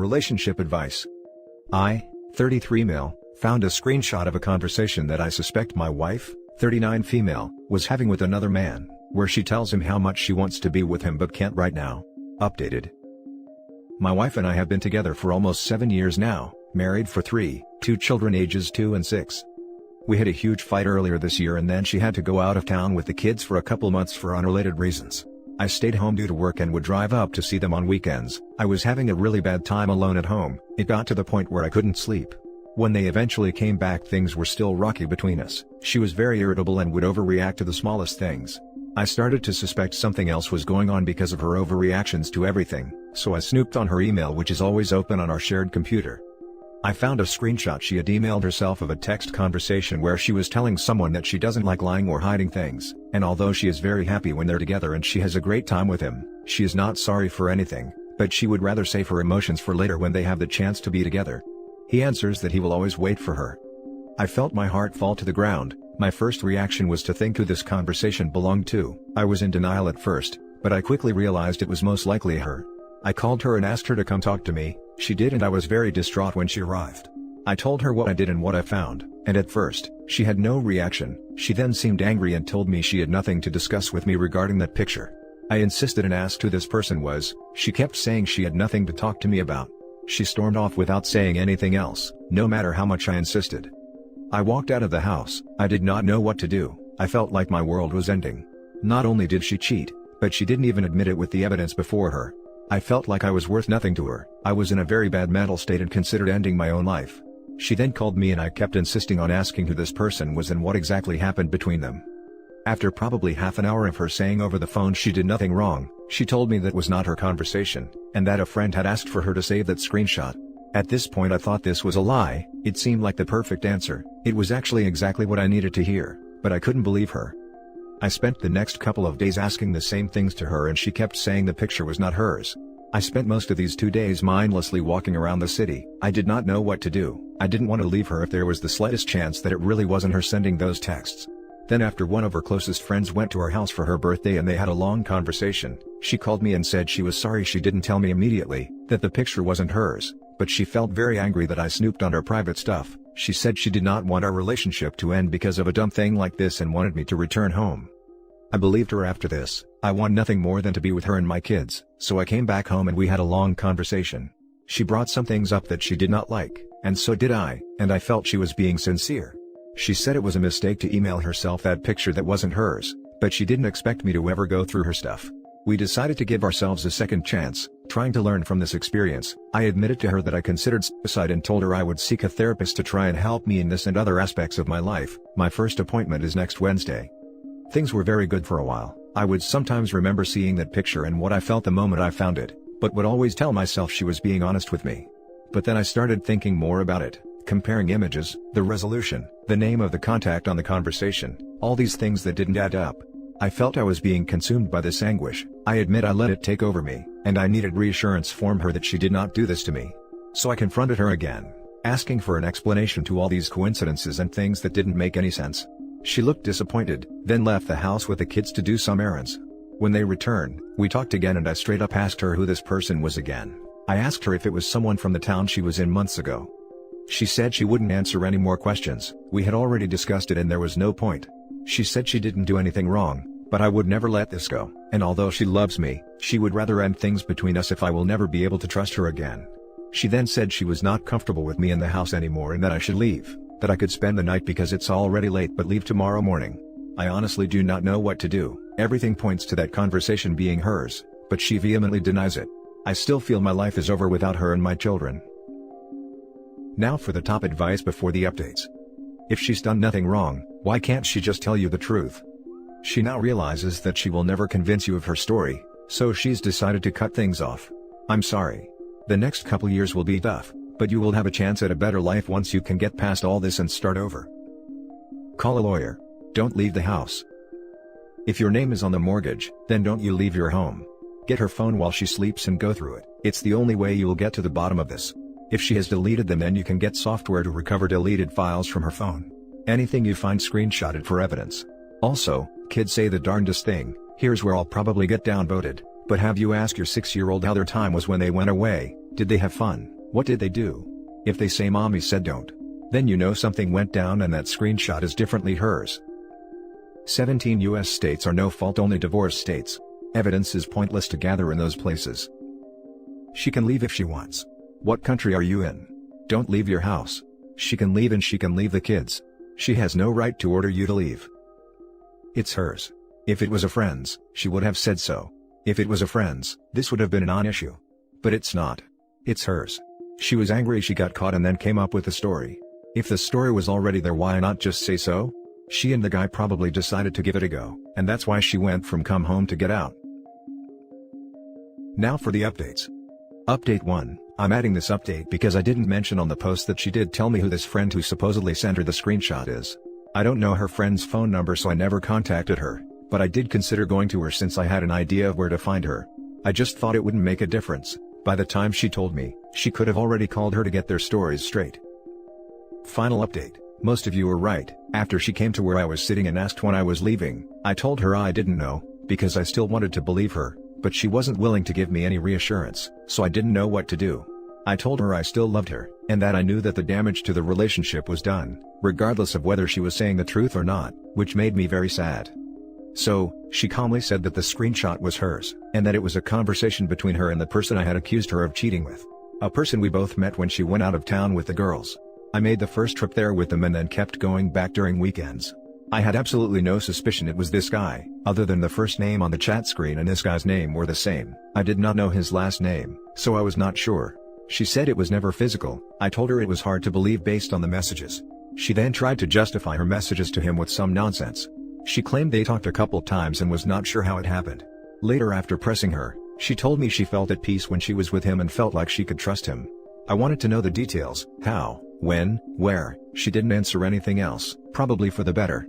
Relationship advice. I, 33 male, found a screenshot of a conversation that I suspect my wife, 39 female, was having with another man, where she tells him how much she wants to be with him but can't right now. Updated. My wife and I have been together for almost 7 years now, married for 2 children ages 2 and 6. We had a huge fight earlier this year and then she had to go out of town with the kids for a couple months for unrelated reasons. I stayed home due to work and would drive up to see them on weekends. I was having a really bad time alone at home. It got to the point where I couldn't sleep. When they eventually came back, things were still rocky between us. She was very irritable and would overreact to the smallest things. I started to suspect something else was going on because of her overreactions to everything, so I snooped on her email, which is always open on our shared computer. I found a screenshot she had emailed herself of a text conversation where she was telling someone that she doesn't like lying or hiding things, and although she is very happy when they're together and she has a great time with him, she is not sorry for anything, but she would rather save her emotions for later when they have the chance to be together. He answers that he will always wait for her. I felt my heart fall to the ground. My first reaction was to think who this conversation belonged to. I was in denial at first, but I quickly realized it was most likely her. I called her and asked her to come talk to me. She did, and I was very distraught when she arrived. I told her what I did and what I found, and at first, she had no reaction. She then seemed angry and told me she had nothing to discuss with me regarding that picture. I insisted and asked who this person was. She kept saying she had nothing to talk to me about. She stormed off without saying anything else, no matter how much I insisted. I walked out of the house. I did not know what to do. I felt like my world was ending. Not only did she cheat, but she didn't even admit it with the evidence before her. I felt like I was worth nothing to her. I was in a very bad mental state and considered ending my own life. She then called me and I kept insisting on asking who this person was and what exactly happened between them. After probably half an hour of her saying over the phone she did nothing wrong, she told me that was not her conversation, and that a friend had asked for her to save that screenshot. At this point I thought this was a lie. It seemed like the perfect answer. It was actually exactly what I needed to hear, but I couldn't believe her. I spent the next couple of days asking the same things to her and she kept saying the picture was not hers. I spent most of these 2 days mindlessly walking around the city. I did not know what to do. I didn't want to leave her if there was the slightest chance that it really wasn't her sending those texts. Then after one of her closest friends went to her house for her birthday and they had a long conversation, she called me and said she was sorry she didn't tell me immediately, that the picture wasn't hers, but she felt very angry that I snooped on her private stuff. She said she did not want our relationship to end because of a dumb thing like this and wanted me to return home. I believed her after this. I want nothing more than to be with her and my kids, so I came back home and we had a long conversation. She brought some things up that she did not like, and so did I, and I felt she was being sincere. She said it was a mistake to email herself that picture that wasn't hers, but she didn't expect me to ever go through her stuff. We decided to give ourselves a second chance, trying to learn from this experience. I admitted to her that I considered suicide and told her I would seek a therapist to try and help me in this and other aspects of my life. My first appointment is next Wednesday. Things were very good for a while. I would sometimes remember seeing that picture and what I felt the moment I found it, but would always tell myself she was being honest with me. But then I started thinking more about it, comparing images, the resolution, the name of the contact on the conversation, all these things that didn't add up. I felt I was being consumed by this anguish. I admit I let it take over me, and I needed reassurance from her that she did not do this to me. So I confronted her again, asking for an explanation to all these coincidences and things that didn't make any sense. She looked disappointed, then left the house with the kids to do some errands. When they returned, we talked again and I straight up asked her who this person was again. I asked her if it was someone from the town she was in months ago. She said she wouldn't answer any more questions. We had already discussed it and there was no point. She said she didn't do anything wrong, but I would never let this go, and although she loves me, she would rather end things between us if I will never be able to trust her again. She then said she was not comfortable with me in the house anymore and that I should leave. That I could spend the night because it's already late but leave tomorrow morning. I honestly do not know what to do. Everything points to that conversation being hers, but she vehemently denies it. I still feel my life is over without her and my children. Now for the top advice before the updates. If she's done nothing wrong, why can't she just tell you the truth? She now realizes that she will never convince you of her story, so she's decided to cut things off. I'm sorry. The next couple years will be tough, but you will have a chance at a better life once you can get past all this and start over. Call a lawyer. Don't leave the house. If your name is on the mortgage, then don't you leave your home. Get her phone while she sleeps and go through it. It's the only way you will get to the bottom of this. If she has deleted them, then you can get software to recover deleted files from her phone. Anything you find, screenshot it for evidence. Also, kids say the darndest thing. Here's where I'll probably get downvoted, but have you asked your 6-year-old how their time was when they went away? Did they have fun? What did they do? If they say mommy said don't, then you know something went down and that screenshot is differently hers. 17 US states are no-fault only divorce states. Evidence is pointless to gather in those places. She can leave if she wants. What country are you in? Don't leave your house. She can leave and she can leave the kids. She has no right to order you to leave. It's hers. If it was a friend's, she would have said so. If it was a friend's, this would have been a non-issue. But it's not. It's hers. She was angry she got caught and then came up with the story. If the story was already there, why not just say so? She and the guy probably decided to give it a go, and that's why she went from come home to get out. Now for the updates. Update 1, I'm adding this update because I didn't mention on the post that she did tell me who this friend who supposedly sent her the screenshot is. I don't know her friend's phone number, so I never contacted her, but I did consider going to her since I had an idea of where to find her. I just thought it wouldn't make a difference. By the time she told me, she could have already called her to get their stories straight. Final update. Most of you were right. After she came to where I was sitting and asked when I was leaving, I told her I didn't know, because I still wanted to believe her, but she wasn't willing to give me any reassurance, so I didn't know what to do. I told her I still loved her, and that I knew that the damage to the relationship was done, regardless of whether she was saying the truth or not, which made me very sad. So, she calmly said that the screenshot was hers, and that it was a conversation between her and the person I had accused her of cheating with. A person we both met when she went out of town with the girls. I made the first trip there with them and then kept going back during weekends. I had absolutely no suspicion it was this guy, other than the first name on the chat screen and this guy's name were the same. I did not know his last name, so I was not sure. She said it was never physical. I told her it was hard to believe based on the messages. She then tried to justify her messages to him with some nonsense. She claimed they talked a couple times and was not sure how it happened. Later, after pressing her, she told me she felt at peace when she was with him and felt like she could trust him. I wanted to know the details, how, when, where. She didn't answer anything else, probably for the better.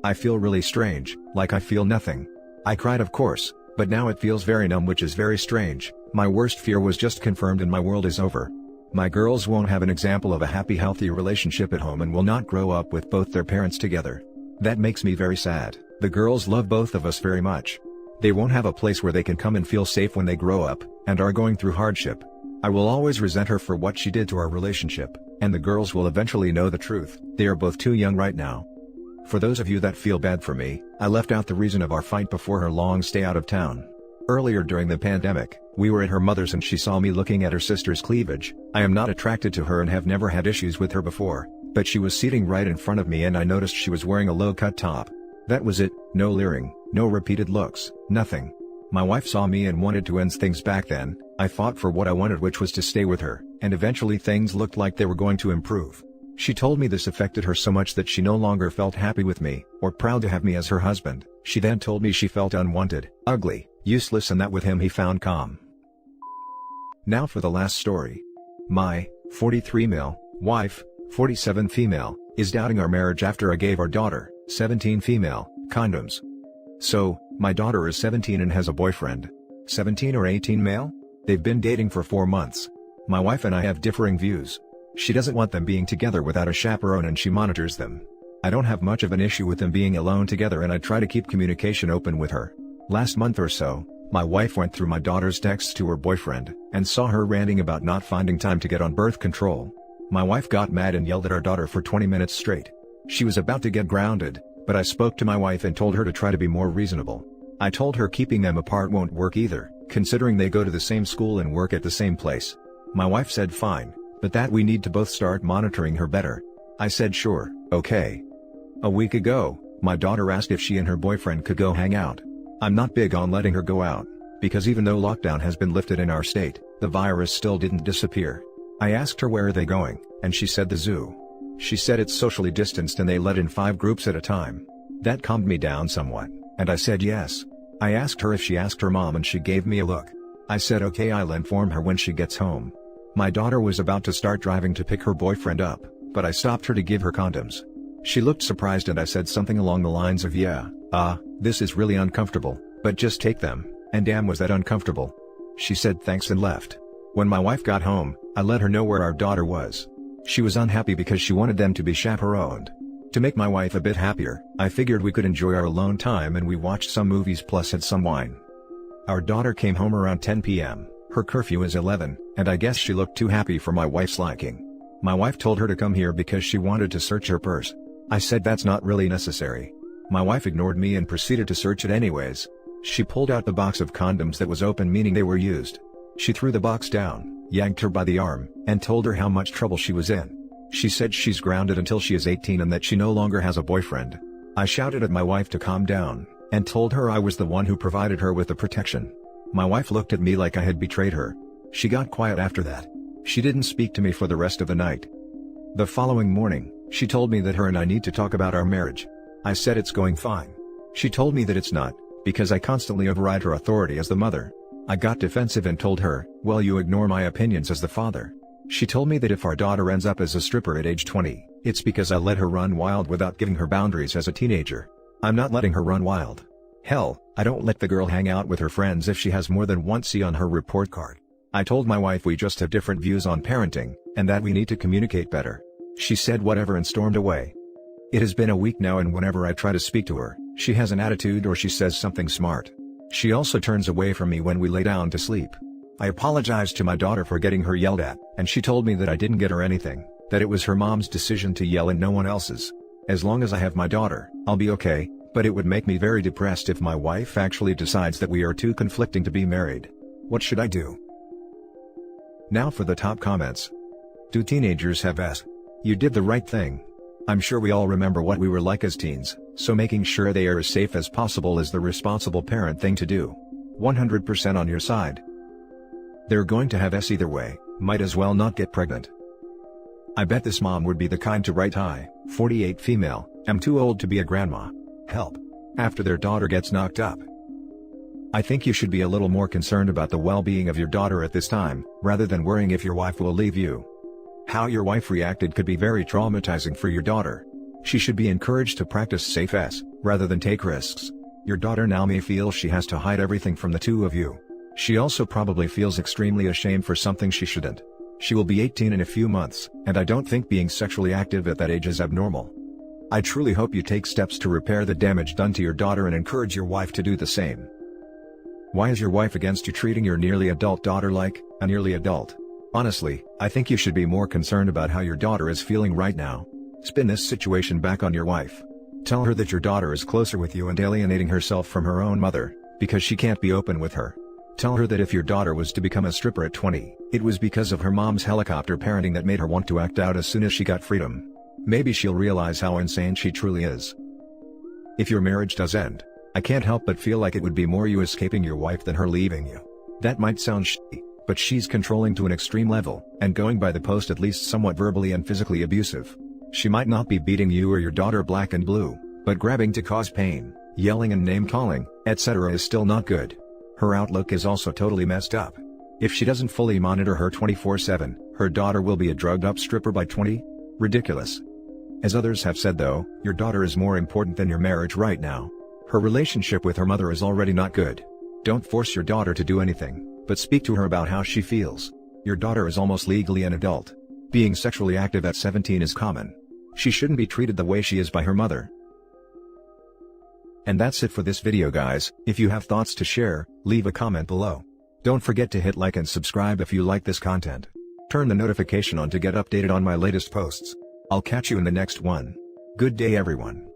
I feel really strange, like I feel nothing. I cried, of course, but now it feels very numb, which is very strange. My worst fear was just confirmed and my world is over. My girls won't have an example of a happy, healthy relationship at home and will not grow up with both their parents together. That makes me very sad. The girls love both of us very much. They won't have a place where they can come and feel safe when they grow up, and are going through hardship. I will always resent her for what she did to our relationship, and the girls will eventually know the truth. They are both too young right now. For those of you that feel bad for me, I left out the reason of our fight before her long stay out of town. Earlier during the pandemic, we were at her mother's and she saw me looking at her sister's cleavage. I am not attracted to her and have never had issues with her before, but she was sitting right in front of me and I noticed she was wearing a low-cut top. That was it, no leering, no repeated looks, nothing. My wife saw me and wanted to end things back then. I fought for what I wanted, which was to stay with her, and eventually things looked like they were going to improve. She told me this affected her so much that she no longer felt happy with me, or proud to have me as her husband. She then told me she felt unwanted, ugly, useless, and that with him he found calm. Now for the last story. My 43 male wife, 47 female, is doubting our marriage after I gave our daughter, 17 female, condoms. So, my daughter is 17 and has a boyfriend. 17 or 18 male? They've been dating for 4 months. My wife and I have differing views. She doesn't want them being together without a chaperone and she monitors them. I don't have much of an issue with them being alone together and I try to keep communication open with her. Last month or so, my wife went through my daughter's texts to her boyfriend, and saw her ranting about not finding time to get on birth control. My wife got mad and yelled at our daughter for 20 minutes straight. She was about to get grounded, but I spoke to my wife and told her to try to be more reasonable. I told her keeping them apart won't work either, considering they go to the same school and work at the same place. My wife said fine, but that we need to both start monitoring her better. I said sure, okay. A week ago, my daughter asked if she and her boyfriend could go hang out. I'm not big on letting her go out, because even though lockdown has been lifted in our state, the virus still didn't disappear. I asked her where are they going, and she said the zoo. She said it's socially distanced and they let in 5 groups at a time. That calmed me down somewhat, and I said yes. I asked her if she asked her mom and she gave me a look. I said okay, I'll inform her when she gets home. My daughter was about to start driving to pick her boyfriend up, but I stopped her to give her condoms. She looked surprised and I said something along the lines of yeah, this is really uncomfortable, but just take them, and damn was that uncomfortable. She said thanks and left. When my wife got home, I let her know where our daughter was. She was unhappy because she wanted them to be chaperoned. To make my wife a bit happier, I figured we could enjoy our alone time and we watched some movies plus had some wine. Our daughter came home around 10 p.m. Her curfew is 11, and I guess she looked too happy for my wife's liking. My wife told her to come here because she wanted to search her purse. I said that's not really necessary. My wife ignored me and proceeded to search it anyways. She pulled out the box of condoms that was open, meaning they were used. She threw the box down, yanked her by the arm, and told her how much trouble she was in. She said she's grounded until she is 18 and that she no longer has a boyfriend. I shouted at my wife to calm down, and told her I was the one who provided her with the protection. My wife looked at me like I had betrayed her. She got quiet after that. She didn't speak to me for the rest of the night. The following morning, she told me that her and I need to talk about our marriage. I said it's going fine. She told me that it's not, because I constantly override her authority as the mother. I got defensive and told her, well, you ignore my opinions as the father. She told me that if our daughter ends up as a stripper at age 20, it's because I let her run wild without giving her boundaries as a teenager. I'm not letting her run wild. Hell, I don't let the girl hang out with her friends if she has more than one C on her report card. I told my wife we just have different views on parenting, and that we need to communicate better. She said whatever and stormed away. It has been a week now, and whenever I try to speak to her, she has an attitude or she says something smart. She also turns away from me when we lay down to sleep. I apologized to my daughter for getting her yelled at, and she told me that I didn't get her anything, that it was her mom's decision to yell and no one else's. As long as I have my daughter, I'll be okay, but it would make me very depressed if my wife actually decides that we are too conflicting to be married. What should I do? Now for the top comments. Do teenagers have S? You did the right thing. I'm sure we all remember what we were like as teens, so making sure they are as safe as possible is the responsible parent thing to do. 100% on your side. They're going to have S either way, might as well not get pregnant. I bet this mom would be the kind to write, hi, 48 female, am too old to be a grandma. Help. After their daughter gets knocked up. I think you should be a little more concerned about the well-being of your daughter at this time, rather than worrying if your wife will leave you. How your wife reacted could be very traumatizing for your daughter. She should be encouraged to practice safe S, rather than take risks. Your daughter now may feel she has to hide everything from the two of you. She also probably feels extremely ashamed for something she shouldn't. She will be 18 in a few months, and I don't think being sexually active at that age is abnormal. I truly hope you take steps to repair the damage done to your daughter and encourage your wife to do the same. Why is your wife against you treating your nearly adult daughter like a nearly adult? Honestly, I think you should be more concerned about how your daughter is feeling right now. Spin this situation back on your wife. Tell her that your daughter is closer with you and alienating herself from her own mother, because she can't be open with her. Tell her that if your daughter was to become a stripper at 20, it was because of her mom's helicopter parenting that made her want to act out as soon as she got freedom. Maybe she'll realize how insane she truly is. If your marriage does end, I can't help but feel like it would be more you escaping your wife than her leaving you. That might sound shitty, but she's controlling to an extreme level, and going by the post at least somewhat verbally and physically abusive. She might not be beating you or your daughter black and blue, but grabbing to cause pain, yelling and name-calling, etc. is still not good. Her outlook is also totally messed up. If she doesn't fully monitor her 24/7, her daughter will be a drugged-up stripper by 20? Ridiculous. As others have said though, your daughter is more important than your marriage right now. Her relationship with her mother is already not good. Don't force your daughter to do anything, but speak to her about how she feels. Your daughter is almost legally an adult. Being sexually active at 17 is common. She shouldn't be treated the way she is by her mother. And that's it for this video guys. If you have thoughts to share, leave a comment below. Don't forget to hit like and subscribe if you like this content. Turn the notification on to get updated on my latest posts. I'll catch you in the next one. Good day everyone.